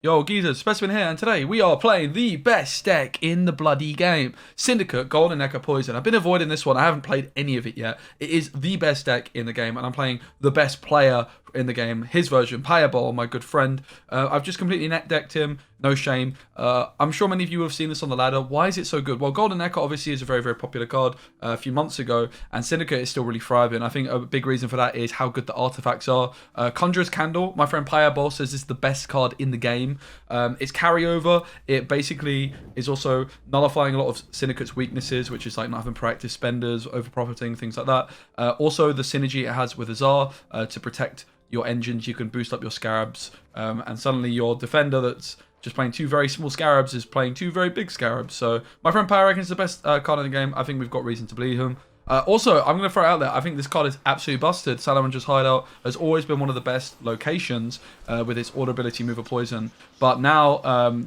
Yo, geezers, Specimen here, and today we are playing the best deck in the bloody game. Syndicate, Golden Echo Poison. I've been avoiding this one. I haven't played any of it yet. It is the best deck in the game, and I'm playing the best player in the game, his version, Pireball, my good friend. I've just completely net decked him, no shame. I'm sure many of you have seen this on the ladder. Why is it so good? Well, Golden Echo obviously is a very, very popular card a few months ago, and Syndicate is still really thriving. I think a big reason for that is how good the artifacts are. Conjurer's Candle, my friend Pireball says is the best card in the game. It's carryover. It basically is also nullifying a lot of Syndicate's weaknesses, which is like not having proactive spenders, over profiting, things like that. Also, the synergy it has with Azar to protect your engines. You can boost up your scarabs, and suddenly your defender that's just playing two very small scarabs is playing two very big scarabs. So my friend Pyre reckons the best card in the game. I think we've got reason to believe him. Also, I'm going to throw it out there. I think this card is absolutely busted. Salamandra's Hideout has always been one of the best locations with its order ability, Mover Poison. But now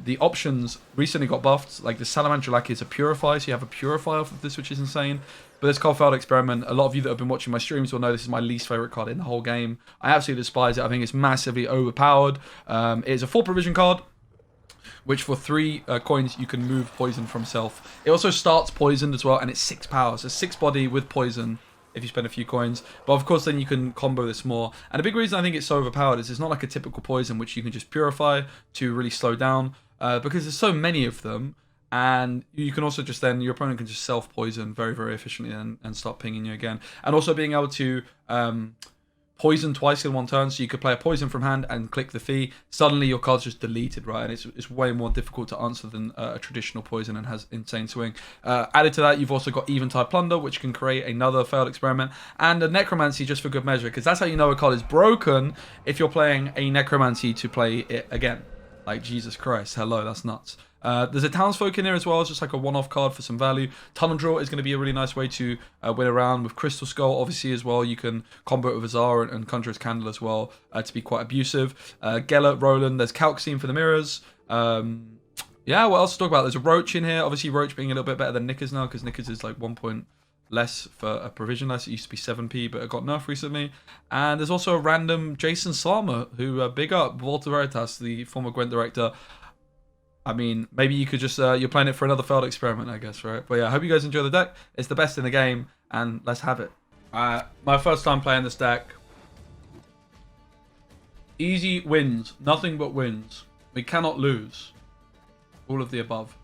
the options recently got buffed. Like the Salamandra Lackey is a Purify, so you have a Purify off of this, which is insane. But this card failed experiment. A lot of you that have been watching my streams will know this is my least favorite card in the whole game. I absolutely despise it. I think it's massively overpowered. It is a 4 provision card, which for 3 coins you can move poison from self. It also starts poisoned as well, and it's 6 power, so 6 body with poison if you spend a few coins. But of course then you can combo this more. And a big reason I think it's so overpowered is it's not like a typical poison which you can just purify to really slow down, because there's so many of them. And you can also just then, your opponent can just self-poison very, very efficiently and start pinging you again. And also being able to poison twice in one turn, so you could play a poison from hand and click the fee. Suddenly your card's just deleted, right? And it's way more difficult to answer than a traditional poison and has insane swing. Added to that, you've also got Eventide Plunder, which can create another failed experiment, and a Necromancy just for good measure, because that's how you know a card is broken, if you're playing a Necromancy to play it again. Like, Jesus Christ, hello, that's nuts. There's a Townsfolk in here as well. It's just like a one-off card for some value. Tunnel Drill is going to be a really nice way to win around with Crystal Skull, obviously, as well. You can combo it with Azar and Conjurer's Candle as well to be quite abusive. Gellert, Roland, there's Calcine for the mirrors. Yeah, what else to talk about? There's a Roach in here. Obviously, Roach being a little bit better than Knickers now, because Knickers is like 1 point less for a provision less. It used to be 7p, but it got nerfed recently. And there's also a random Jason Salmer, who, big up, Walter Veritas, the former Gwent director. I mean, maybe you could just, you're playing it for another failed experiment, I guess, right? But yeah, I hope you guys enjoy the deck. It's the best in the game, and let's have it. My first time playing this deck. Easy wins. Nothing but wins. We cannot lose. All of the above.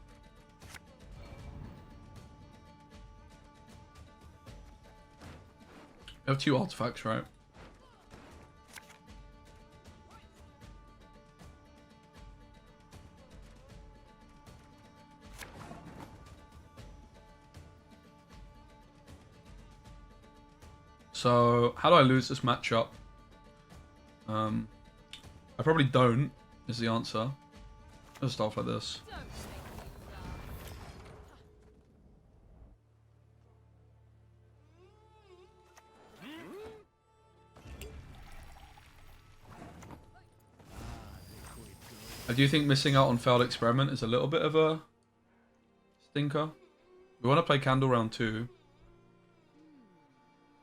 We have 2 artifacts, right? So, how do I lose this matchup? I probably don't, is the answer. Let's start off like this. I do think missing out on failed experiment is a little bit of a stinker. We want to play Candle round 2.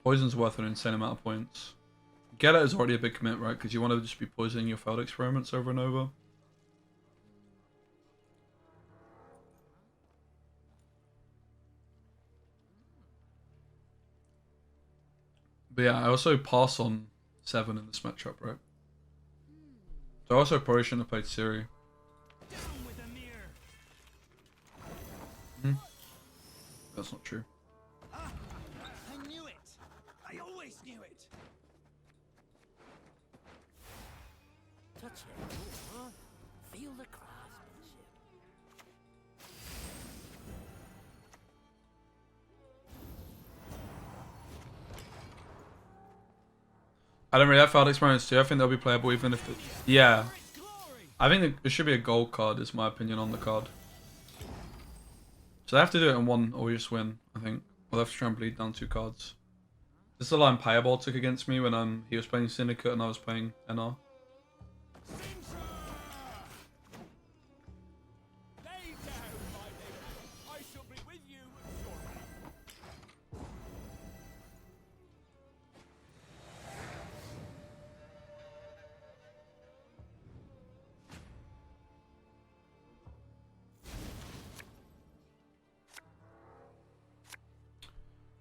Poison's worth an insane amount of points. Gellert is already a big commit, right? Because you want to just be poisoning your failed experiments over and over. But yeah, I also pass on 7 in this matchup, right? So I also probably shouldn't have played Siri. That's not true. I knew it! I always knew it! Touch it, huh? Feel the craftsmanship. I don't really have failed experiments too. I think they'll be playable even if... Yeah. I think there should be a gold card, is my opinion on the card. So they have to do it in 1 or we just win, I think. We'll have to try and bleed down 2 cards. This is the line Pireball took against me when he was playing Syndicate and I was playing NR.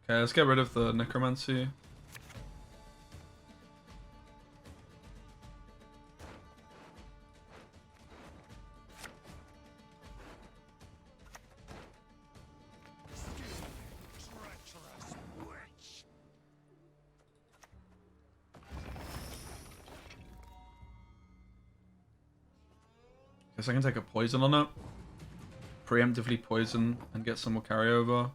Okay, let's get rid of the necromancy. Guess I can take a poison on it. Preemptively poison and get some more carryover.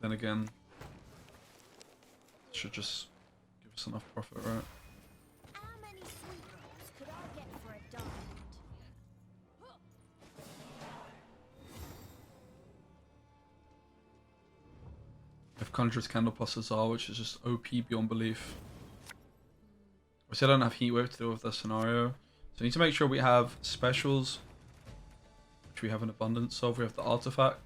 Then again, should just give us enough profit, right? How many sweet rolls could I get for a diamond? We have Conjurer's Candle plus Azar, which is just OP beyond belief. Obviously, I don't have Heat Wave to deal with this scenario. So I need to make sure we have specials, which we have an abundance of. We have the Artifact.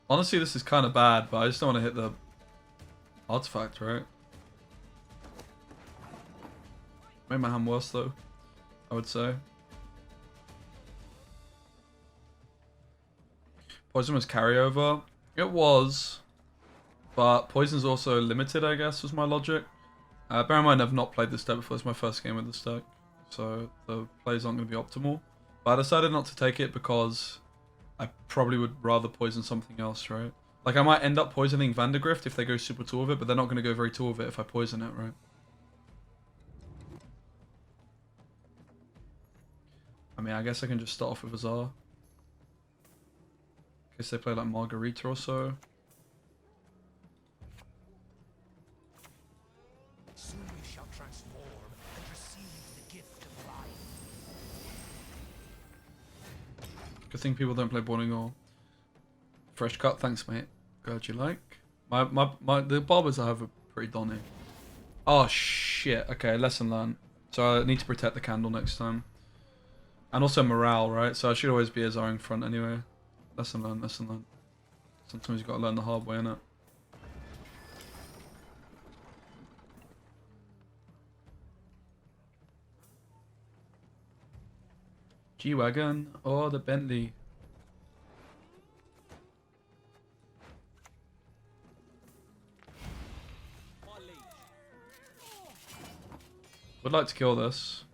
Honestly, this is kind of bad, but I just don't want to hit the Artifact, right? Made my hand worse, though, I would say. Poison was carryover. It was. But poison's also limited, I guess, was my logic. Bear in mind, I've not played this deck before. It's my first game with this deck. So the plays aren't going to be optimal. But I decided not to take it because I probably would rather poison something else, right? Like, I might end up poisoning Vandergrift if they go super tall with it, but they're not going to go very tall with it if I poison it, right? I mean, I guess I can just start off with Azar. Guess they play like Margarita or so. Soon we shall transform and receive the gift of life. Good thing people don't play Boiling Oil. Fresh cut, thanks mate. Glad you like. The barbers I have are pretty donny. Oh shit, okay, lesson learned. So I need to protect the candle next time. And also morale, right? So I should always be Azar in front anyway. Lesson learned, lesson learned. Sometimes you gotta learn the hard way, innit? G-Wagon or the Bentley. Would like to kill this.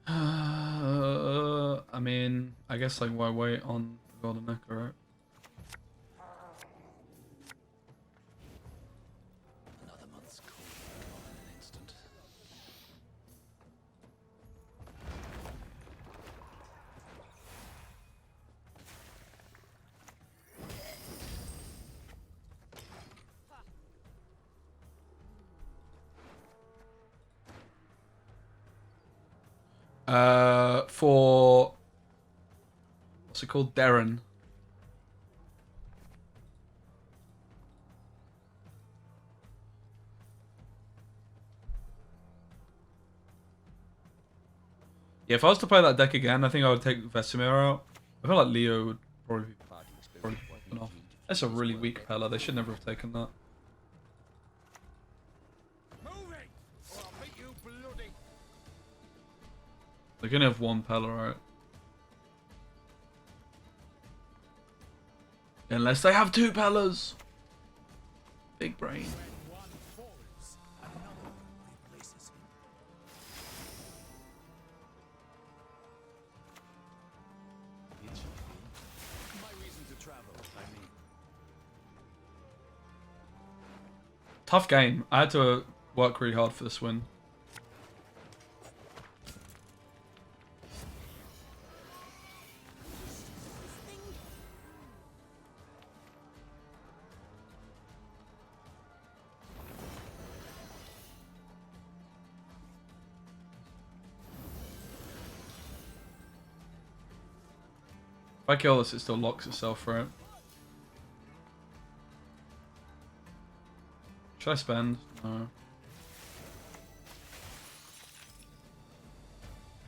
I mean, I guess like why wait on the Golden Echo, right? Another month's cold gone in an instant. For what's it called? Darren. Yeah, if I was to play that deck again, I think I would take Vesemir out. I feel like Leo would probably be enough. That's a really weak Pella. They should never have taken that. Moving, or I'll make you bloody. They're gonna have one Pella, right? Unless they have two Pellas. Big brain. When one falls, another replaces him. My reason to travel, I mean. Tough game. I had to work really hard for this win. If I kill this, it still locks itself, right? Should I spend? No.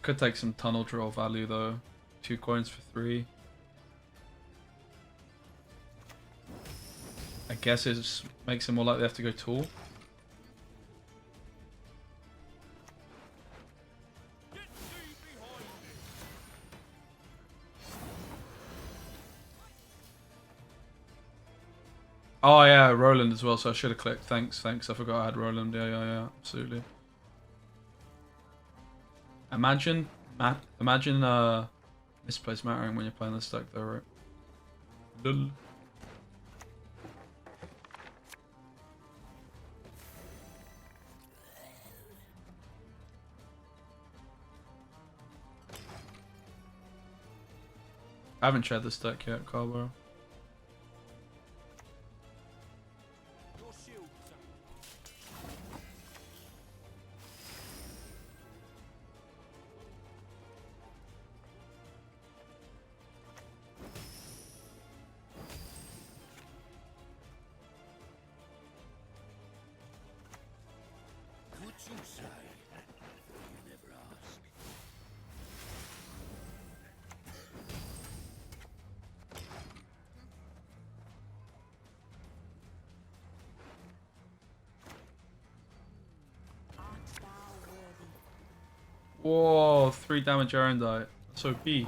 Could take some tunnel draw value though. 2 coins for 3. I guess it just makes it more likely they have to go tall. Oh yeah, Roland as well. So I should have clicked. Thanks. I forgot I had Roland. Yeah. Absolutely. Imagine misplaced mattering when you're playing this deck, though, right? Lol. I haven't tried this deck yet, Carbo. Your shield, sir. What you say? You never ask. Art thou worthy? Whoa, 3 damage Iron Die. That's OP. I heard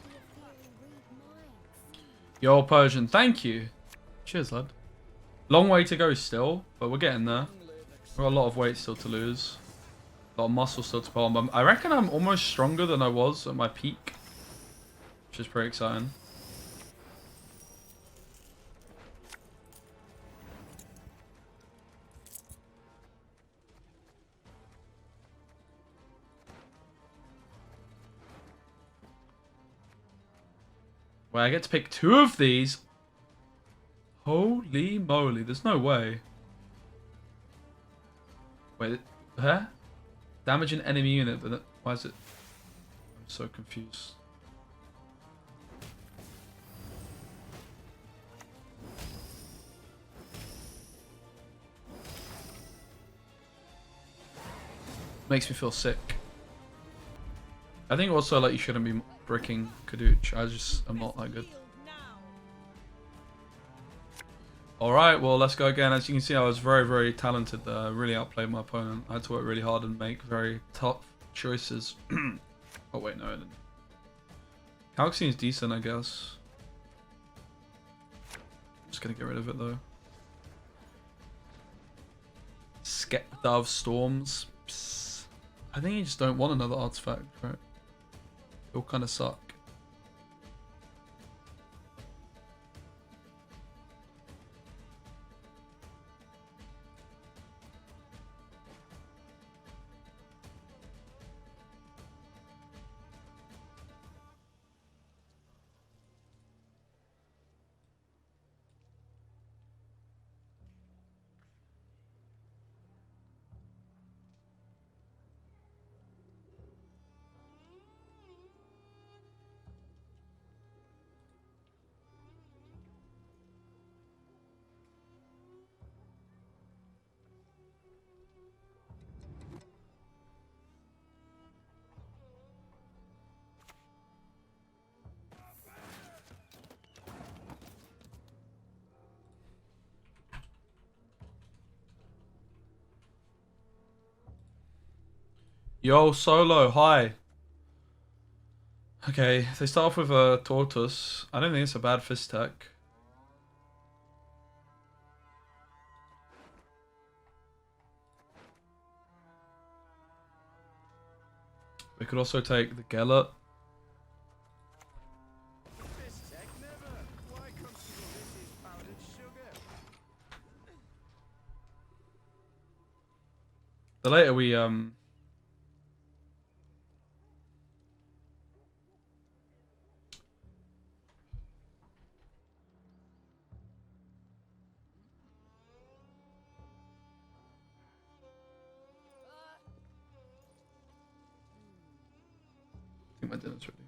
the Ethereal read minds. Yo, Persian, thank you. Cheers, lad. Long way to go still, but we're getting there. We've got a lot of weight still to lose. A lot of muscle still to put on. But I reckon I'm almost stronger than I was at my peak, which is pretty exciting. Wait, I get to pick 2 of these? Holy moly, there's no way. Wait, huh? Damage an enemy unit, but why is it? I'm so confused. Makes me feel sick. I think also like you shouldn't be bricking Kadooch. I'm not that good. Alright, well let's go again. As you can see, I was very, very talented there. I really outplayed my opponent. I had to work really hard and make very tough choices. Oh wait, no I didn't. Calcine's decent, I guess. Just gonna get rid of it though. Dove Storms. Psst. I think you just don't want another artifact, right? It'll kind of suck. Yo, Solo, hi. Okay, they start off with a Tortoise. I don't think it's a bad fist tech. We could also take the Gellert. This tech never. Why consider this is powdered sugar? The later we I think my dinner's ready.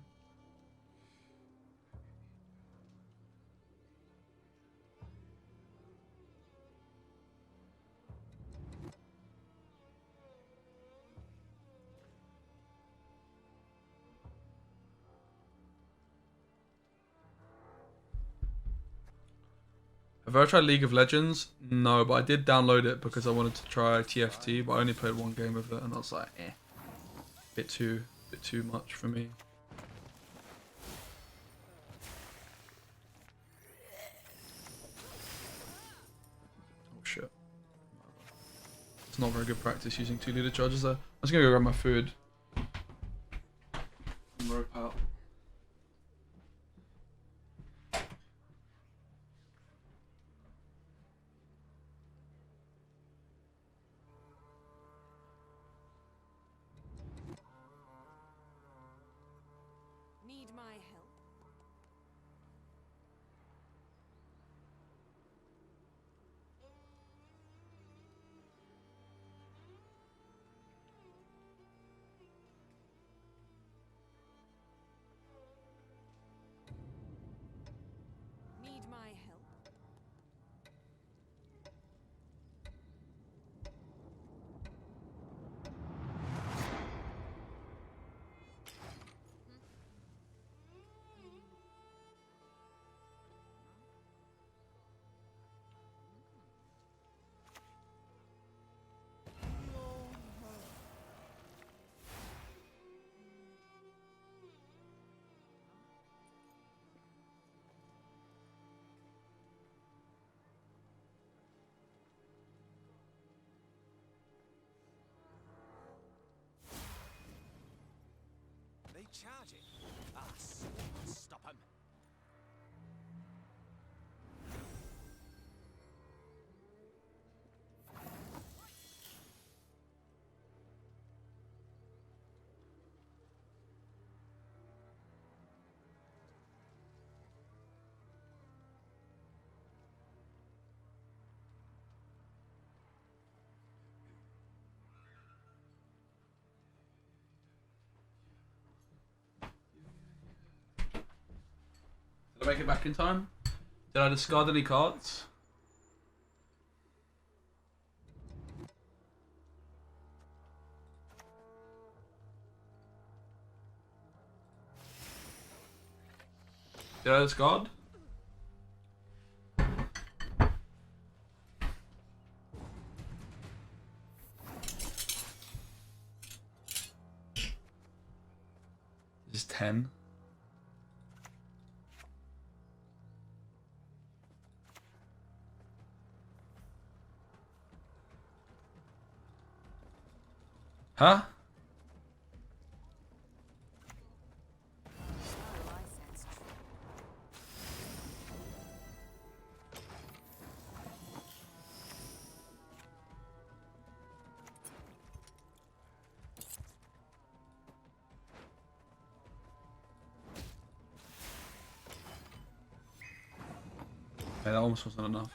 Have I ever tried League of Legends? No, but I did download it because I wanted to try TFT, but I only played 1 game of it and I was like, eh. bit too much for me. Oh shit. It's not very good practice using 2-liter charges there. I was gonna go grab my food. And rope out. Need my help? Need my help? They charge it. Stop him. Did I make it back in time? Did I discard any cards? Did I discard? This is 10. Huh? Oh, I sense trouble. Yeah, that almost wasn't enough.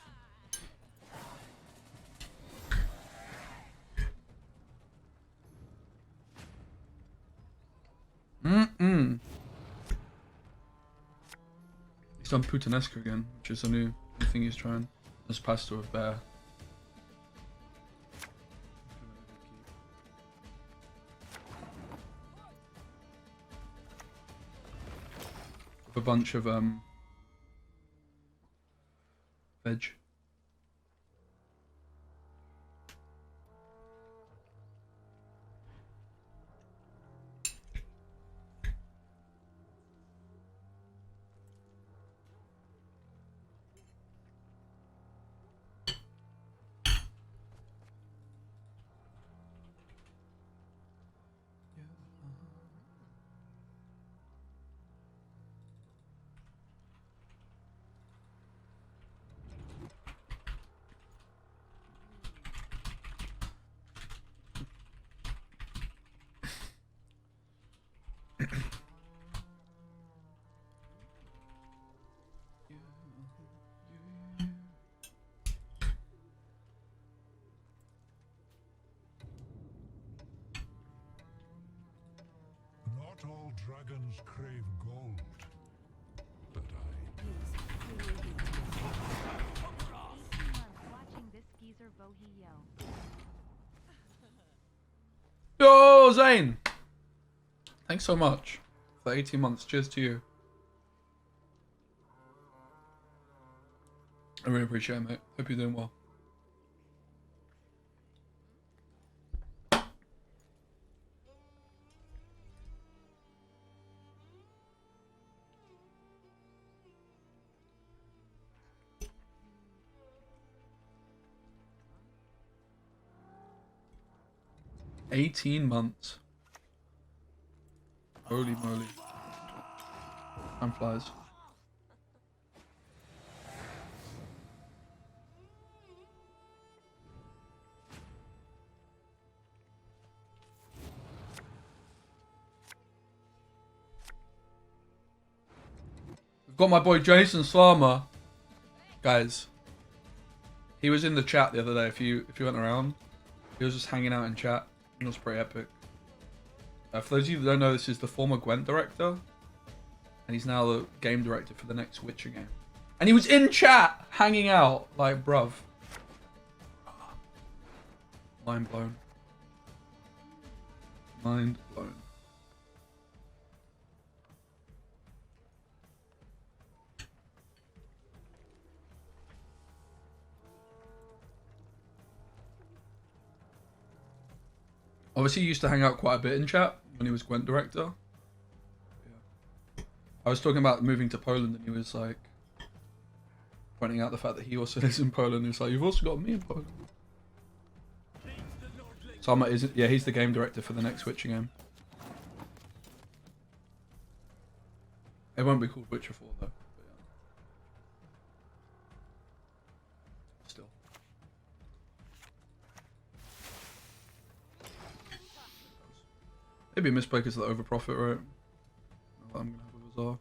He's done Putanesca again, which is a new thing he's trying. As Pastor of Bear. With a bunch of veg. Not all dragons crave gold, but I. 18 months watching this geezer Vohi yell. Yo, Zane! Thanks so much for 18 months. Cheers to you. I really appreciate it, mate. Hope you're doing well. 18 months. Holy moly. Time flies. We've got my boy Jason Slama. Guys. He was in the chat the other day. If you went around, he was just hanging out in chat. It was pretty epic. For those of you that don't know, this is the former Gwent director, and he's now the game director for the next Witcher game. And he was in chat, hanging out, like, bruv. Mind blown. Mind blown. Obviously, he used to hang out quite a bit in chat when he was Gwent director. Yeah. I was talking about moving to Poland, and he was like pointing out the fact that he also lives in Poland. He was like, "You've also got me in Poland." So I'm like, yeah, he's the game director for the next Witcher game. It won't be called Witcher 4 though. But yeah. Still. Maybe a misplay because of the overprofit, right? I'm gonna have a bazaar.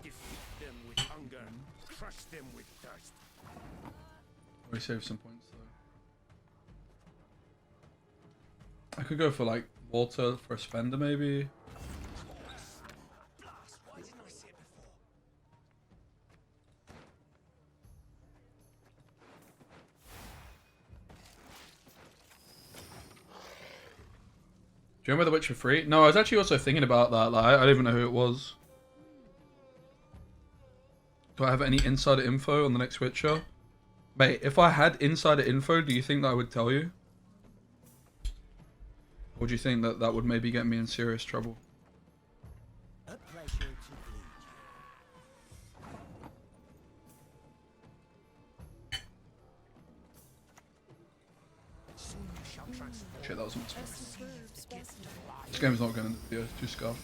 Defeat them with hunger, crush them with thirst. Already saved some points though. I could go for like Walter for a spender maybe. Why didn't I see it before? Do you remember The Witcher 3? No, I was actually also thinking about that. Like, I don't even know who it was. Do I have any insider info on the next Witcher? Mate, if I had insider info, do you think that I would tell you? Or do you think that that would maybe get me in serious trouble? A pleasure to please Soon you shall transform. Shit, that was a mistake. Superb specimen. This game's not going in the video, it's too scuffed.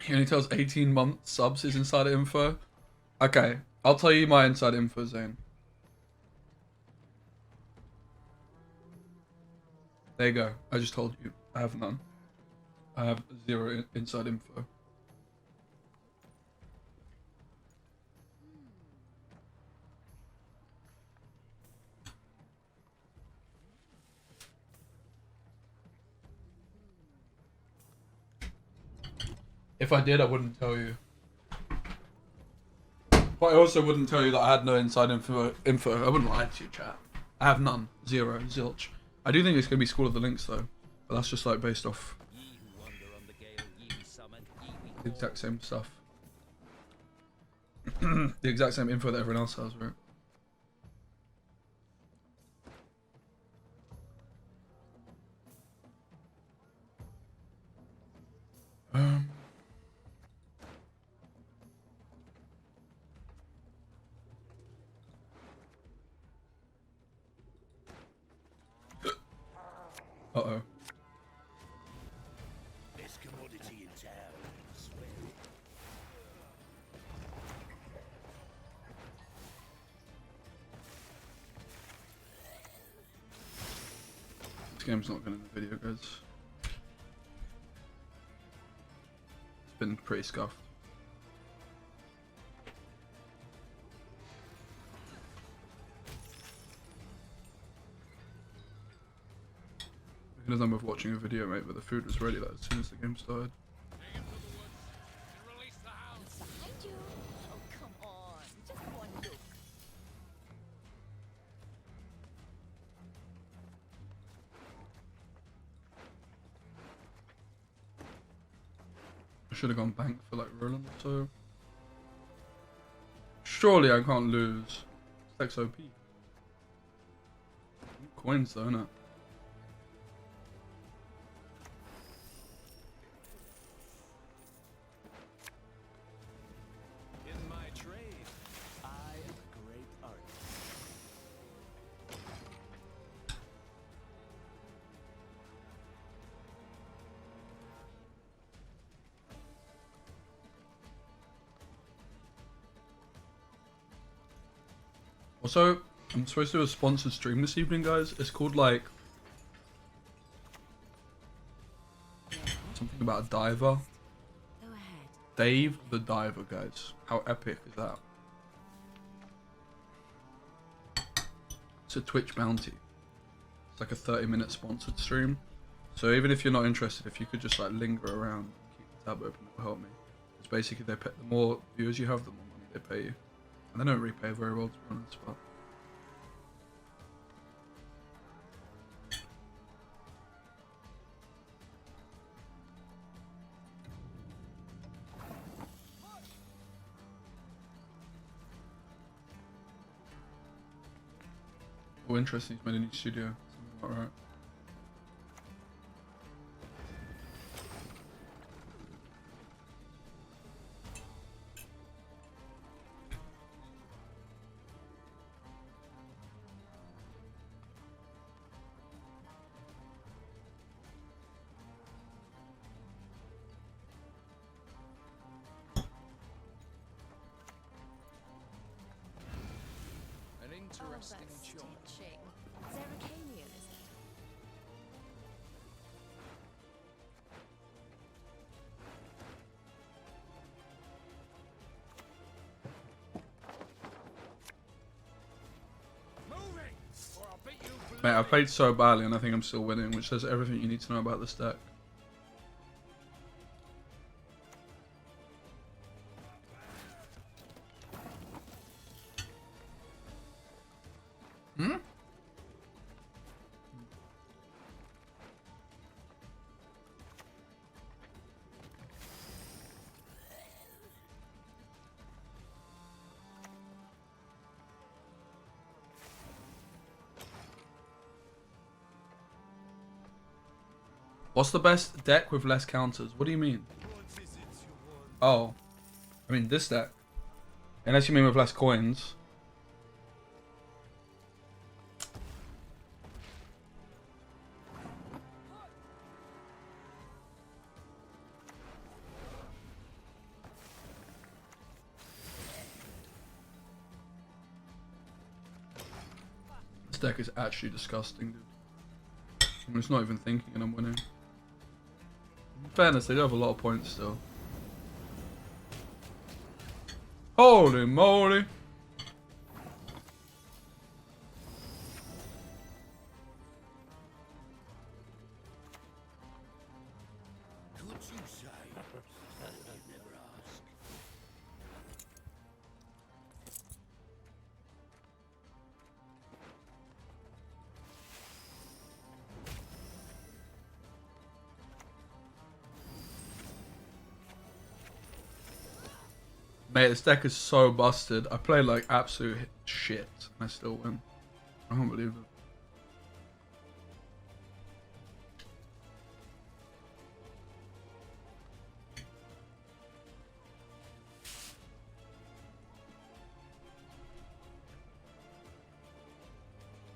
He only tells 18-month subs his insider info. Okay, I'll tell you my insider info, Zane. There you go. I just told you. I have none. I have zero inside info. If I did, I wouldn't tell you. But I also wouldn't tell you that I had no inside info. I wouldn't lie to you, chat. I have none. Zero. Zilch. I do think it's going to be School of the Links, though. But that's just like based off ye who wander on the gale, ye be summoned, ye be the exact same stuff. The exact same info that everyone else has, right? Uh-oh. Best commodity in town. Swear it. This game's not going in the video, guys. It's been pretty scuffed. I could have done with watching a video, mate, but the food was ready like, as soon as the game started. Behind you. Oh, come on. Just one look. I should have gone bank for like Roland or so. Surely I can't lose. It's XOP. Coins though, innit? Also, I'm supposed to do a sponsored stream this evening, guys. It's called like something about a diver. Go ahead. Dave the Diver, guys. How epic is that? It's a Twitch bounty. It's like a 30-minute sponsored stream. So even if you're not interested, if you could just like linger around and keep the tab open, it will help me. It's basically they pay, the more viewers you have, the more money they pay you. And they don't really pay very well, to be honest, but oh, interesting. He's made a new studio. Something about right. An interesting choice. Teaching. Zeracanian, is it? Moving, or I'll beat you. Mate, I played so badly and I think I'm still winning, which says everything you need to know about this deck. Hmm? What's the best deck with less counters? What do you mean? Oh, I mean this deck. Unless you mean with less coins. This deck is actually disgusting, dude. I mean, it's not even thinking and I'm winning. In fairness, they do have a lot of points still. Holy moly! Could you say? You never ask. Mate, this deck is so busted. I play like absolute shit and I still win. I can't believe it.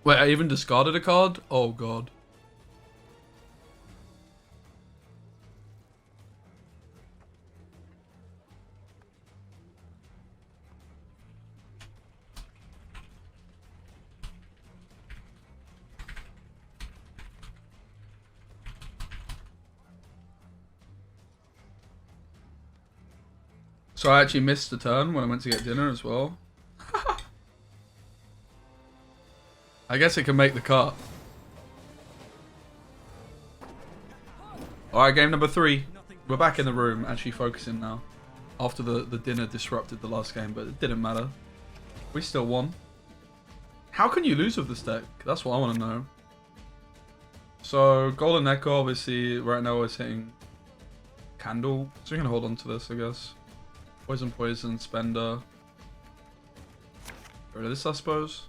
Wait, I even discarded a card? Oh god. So I actually missed the turn when I went to get dinner as well. I guess it can make the cut. Alright, game number 3. We're back in the room, actually focusing now. After the dinner disrupted the last game, but it didn't matter. We still won. How can you lose with this deck? That's what I want to know. So, Golden Echo, obviously, right now is hitting Candle. So we can hold on to this, I guess. Poison, Spender. Get rid of this, I suppose.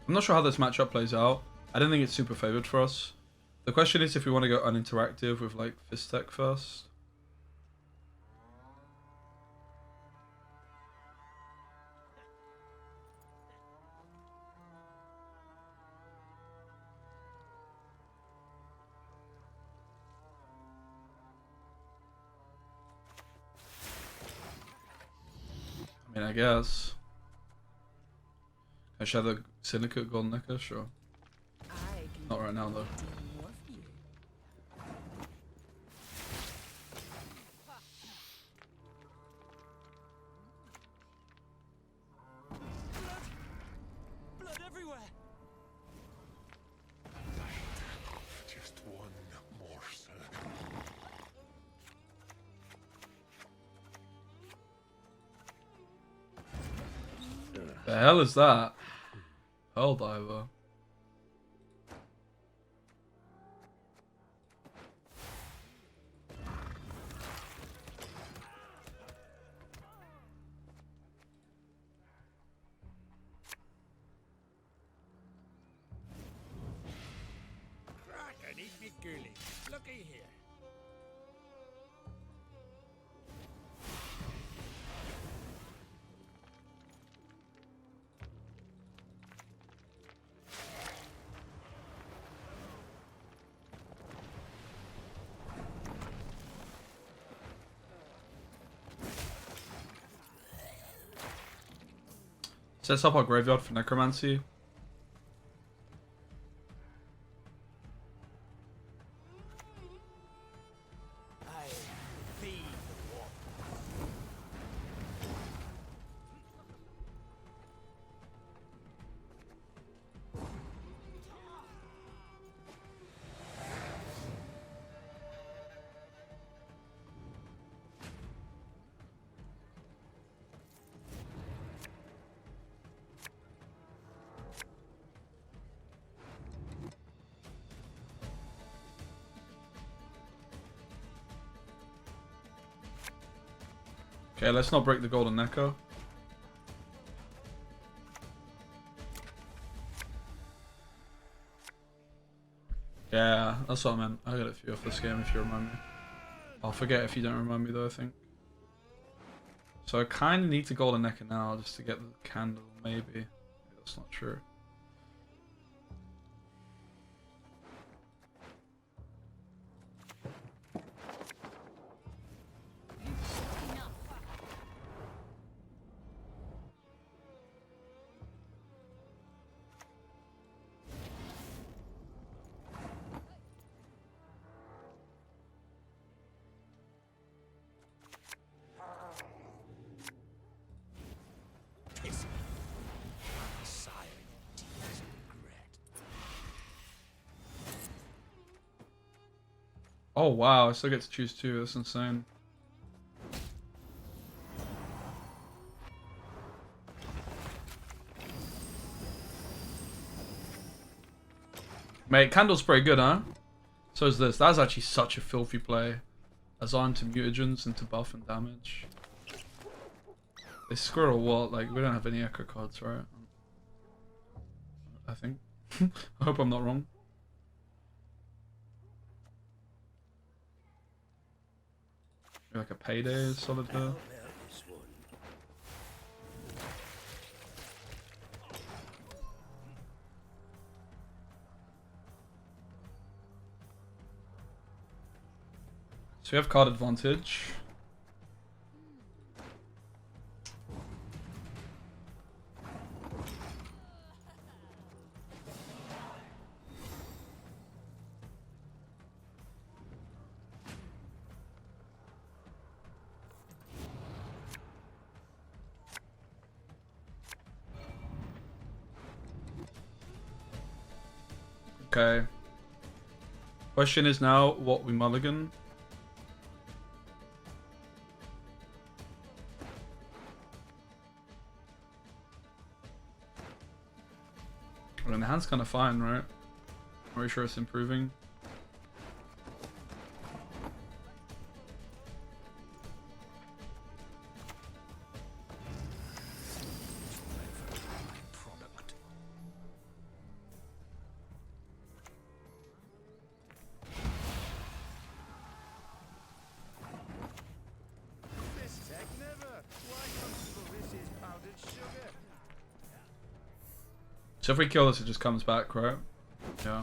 I'm not sure how this matchup plays out. I don't think it's super favored for us. The question is if we want to go uninteractive with like Fist Tech first. I mean, I guess. I should have the Syndicate Golden Necker? Sure. Not right now, though. Blood everywhere. Just one more circle. The hell is that? Hell diver. Kraken, eat me gully. Looky here. Sets up our graveyard for necromancy. I feed the wolf. Okay, let's not break the golden necker. Yeah, that's what I meant. I got a few off this game if you remind me. I'll forget if you don't remind me though, I think. So I kind of need to golden necker now just to get the candle, maybe. That's not true. Kiss me. Sire, deepest regret. Oh wow, I still get to choose two. That's insane. Mate, candle's pretty good, huh? So is this. That's actually such a filthy play. Assign to mutagens and to buff and damage. They squirrel what? Like, we don't have any echo cards, right? I think. I hope I'm not wrong. Like a payday is solid there. Well, this one. So we have card advantage. Okay. Question is now what we mulligan. I mean, the hand's kind of fine, right? Are you sure it's improving? Product. This tech never. Why constable this is powdered sugar? So if we kill this, it just comes back, right? Yeah.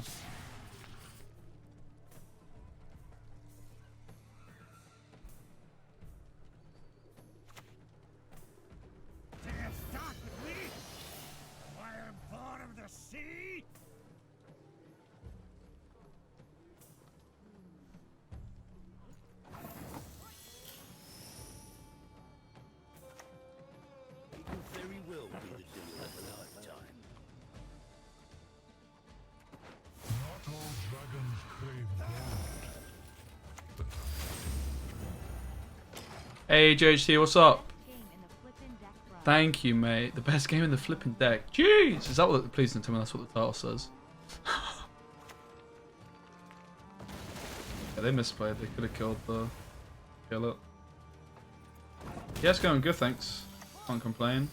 Hey JHT, what's up? Game in the flippin' deck, bro. Thank you, mate. The best game in the flipping deck. Jeez, is that what? Please don't tell me that's what the title says. Yeah, they misplayed. They could have killed the kill it. Yeah, it's going good, thanks. Can't complain.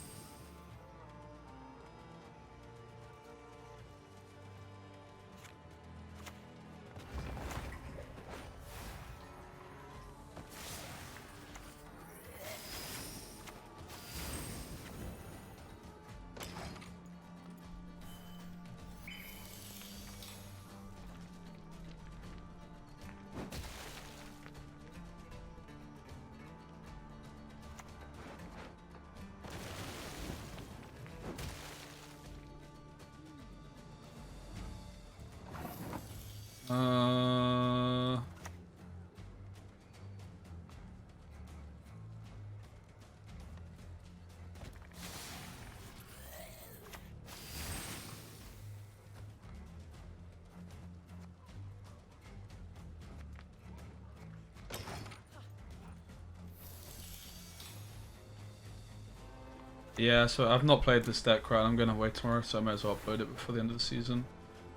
Yeah, so I've not played this deck right. I'm gonna wait tomorrow, so I might as well upload it before the end of the season.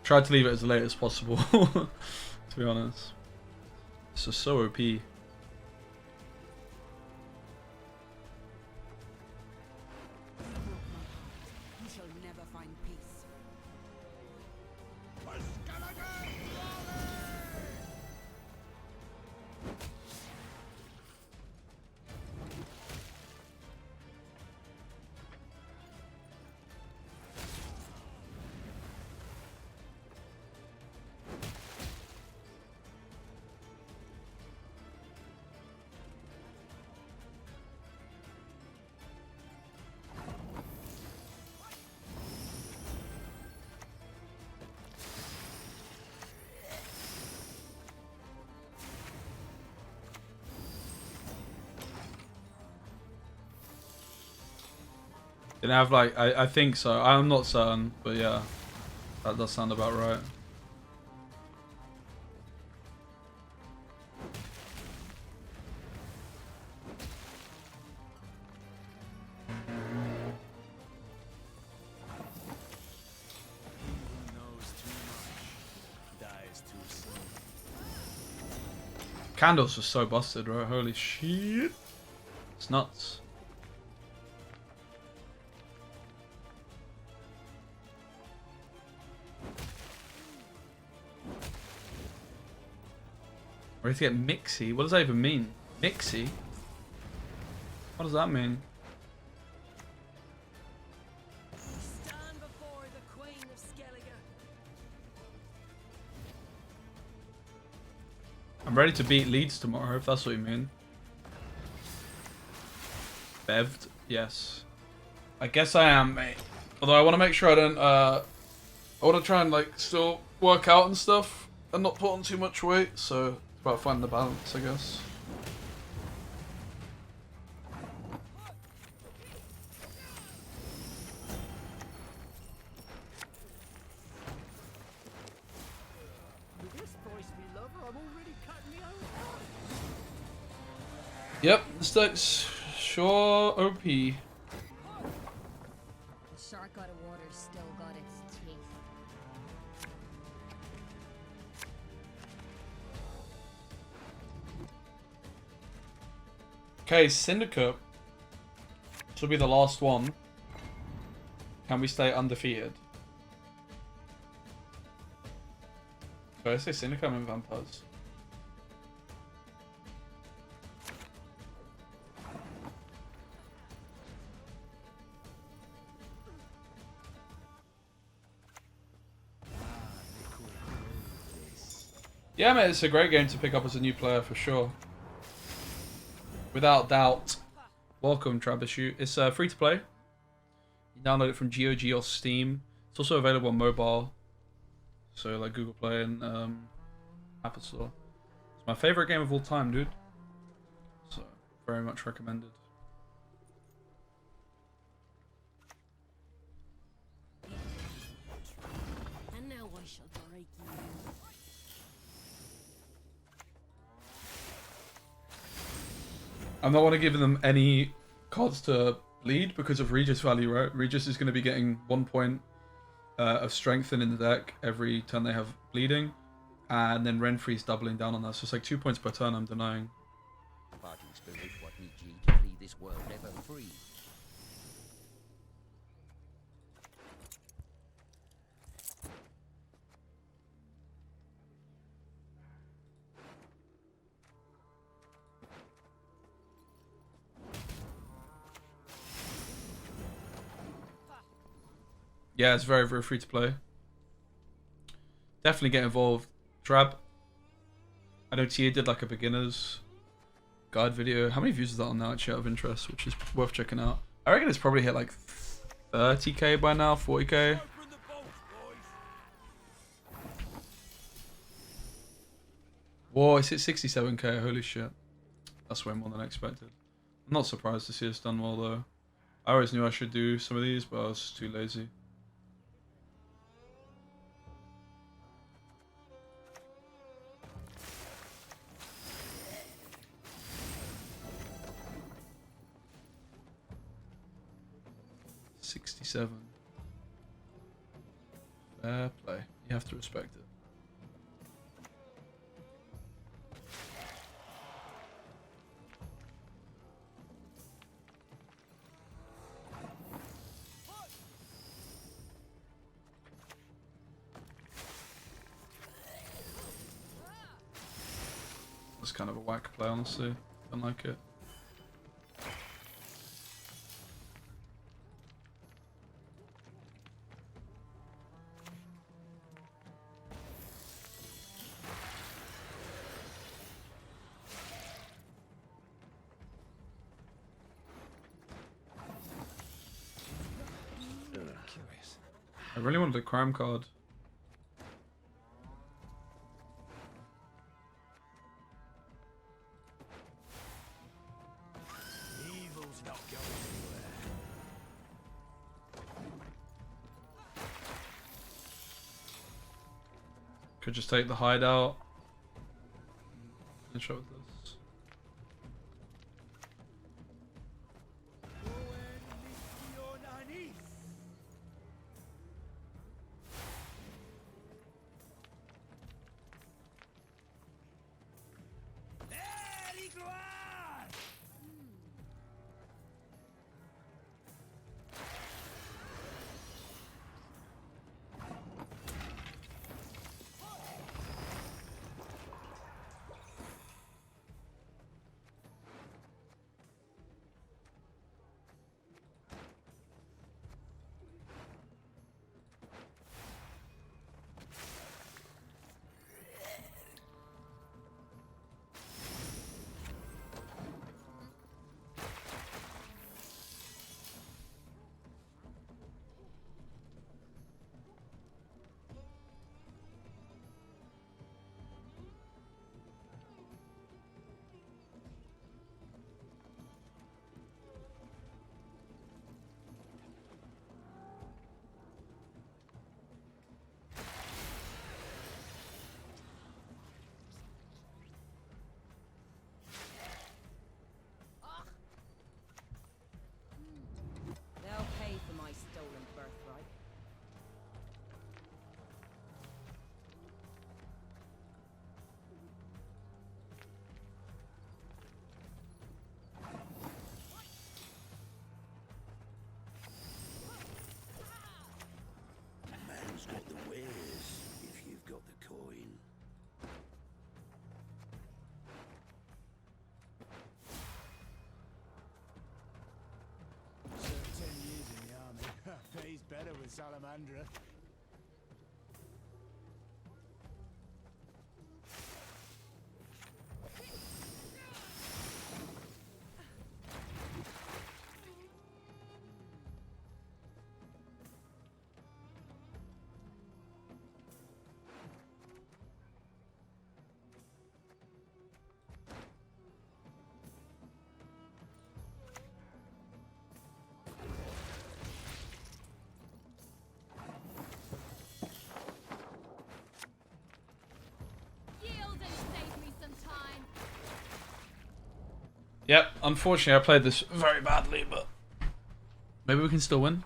Tried to leave it as late as possible, to be honest. It's just so OP. You shall never find peace. Didn't have like I think so. I'm not certain, but yeah, that does sound about right. Who knows too much dies too soon. Candles are so busted, right? Holy shit, it's nuts. Ready to get mixy? What does that even mean? Mixy? What does that mean? Stand before the Queen of Skellige. I'm ready to beat Leeds tomorrow, if that's what you mean. Beved? Yes. I guess I am, mate. Although I want to make sure I don't, I want to try and, like, still work out and stuff and not put on too much weight, so it's about finding the balance, I guess. With this voice, me lover, I'm already cutting me own. Yep, this deck's sure OP. The shark out of water's still got its teeth. Okay, Syndicate. This will be the last one. Can we stay undefeated? Did I say Syndicate? I mean Vampires. Yeah, mate, it's a great game to pick up as a new player for sure. Without doubt. Welcome, Troubleshoot. It's free to play. You download it from GOG or Steam. It's also available on mobile. So, like Google Play and Apple Store. It's my favorite game of all time, dude. So, very much recommended. And now I shall break you. I'm not want to give them any cards to bleed because of Regis value, right? Regis is going to be getting 1 point of strengthen in the deck every turn they have bleeding, and then Renfri's doubling down on that, so it's like 2 points per turn I'm denying. Fighting spirit, what need ye to flee this world ever free? Yeah, it's very, very free to play. Definitely get involved. Drab. I know Tia did like a beginner's guide video. How many views is that on now, actually, out of interest, which is worth checking out? I reckon it's probably hit like 30k by now, 40k. Whoa, it's hit 67k, holy shit. That's way more than I expected. I'm not surprised to see it's done well though. I always knew I should do some of these, but I was just too lazy. $67. Fair play. You have to respect it. That's kind of a whack play, honestly. Don't like it. Curious. I really wanted a crime card. Evil's not going anywhere. Could just take the hideout. Finish up with this. They'll pay for my stolen birthright. Man's got the wares, if you've got the coin. Served 10 years in the army. Pays better with Salamandra. Yep, unfortunately I played this very badly, but maybe we can still win.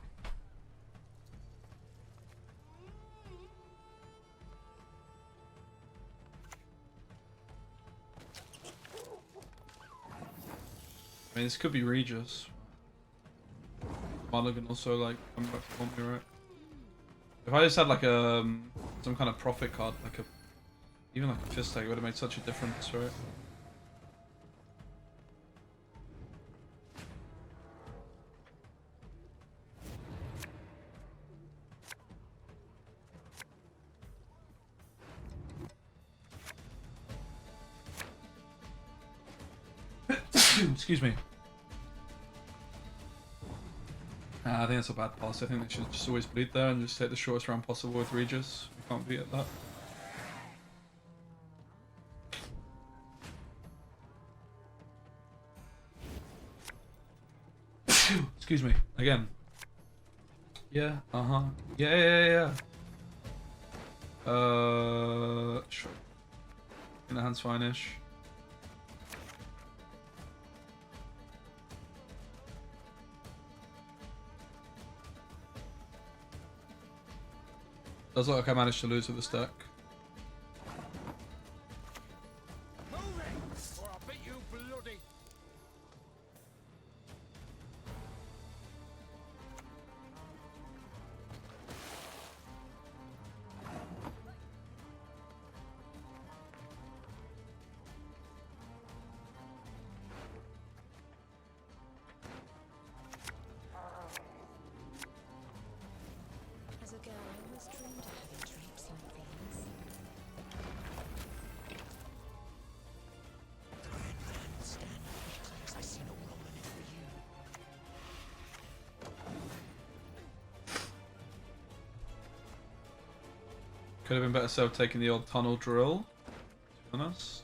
I mean, this could be Regis. Mulligan also like come back to haunt me, right? If I just had like some kind of profit card, like even like a fist tag, it would have made such a difference, right? Excuse me. I think that's a bad pass. I think they should just always bleed there and just take the shortest round possible with Regis. We can't beat at that. Excuse me. Again. Yeah. Uh-huh. Yeah. Sure. In the hand's fine-ish. Does look like I managed to lose with the stack. Moving, or I'll beat you bloody. As a girl, I always dreamed of having dreams like these. Stand because I see no role in it for you. Could have been better served taking the old tunnel drill, to be honest.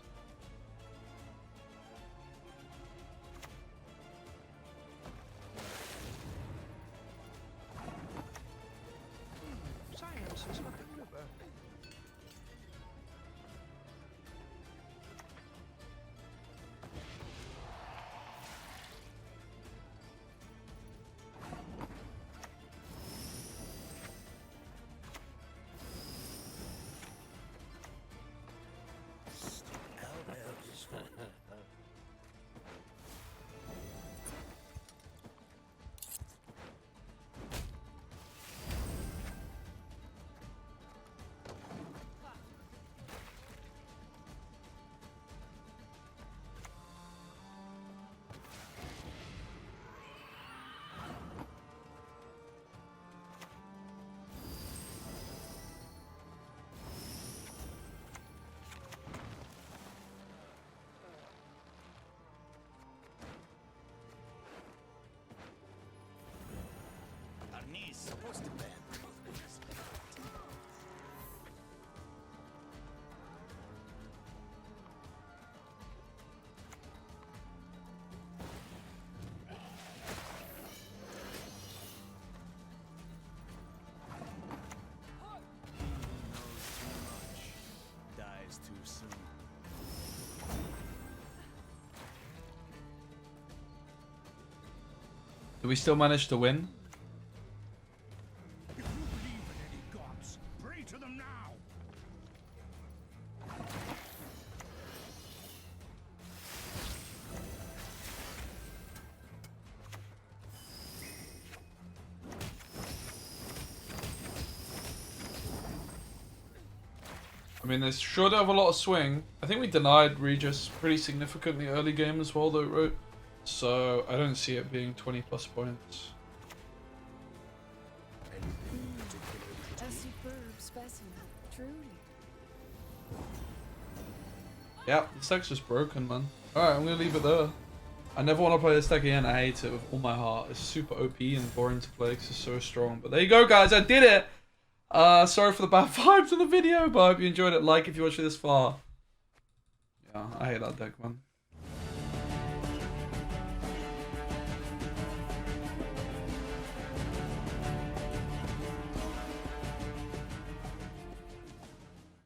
Science is like a river. Our knees supposed to bend. Dies too soon. Do we still manage to win? If you believe in any gods, pray to them now. I mean, they should have a lot of swing. I think we denied Regis pretty significantly early game as well, though, right? So I don't see it being 20 plus points. A superb specimen, truly. Yeah, this deck's just broken, man. Alright, I'm gonna leave it there. I never want to play this deck again. I hate it with all my heart. It's super OP and boring to play because it's so strong. But there you go, guys. I did it. Sorry for the bad vibes in the video, but I hope you enjoyed it. Like if you watched it this far. Yeah, I hate that deck, man.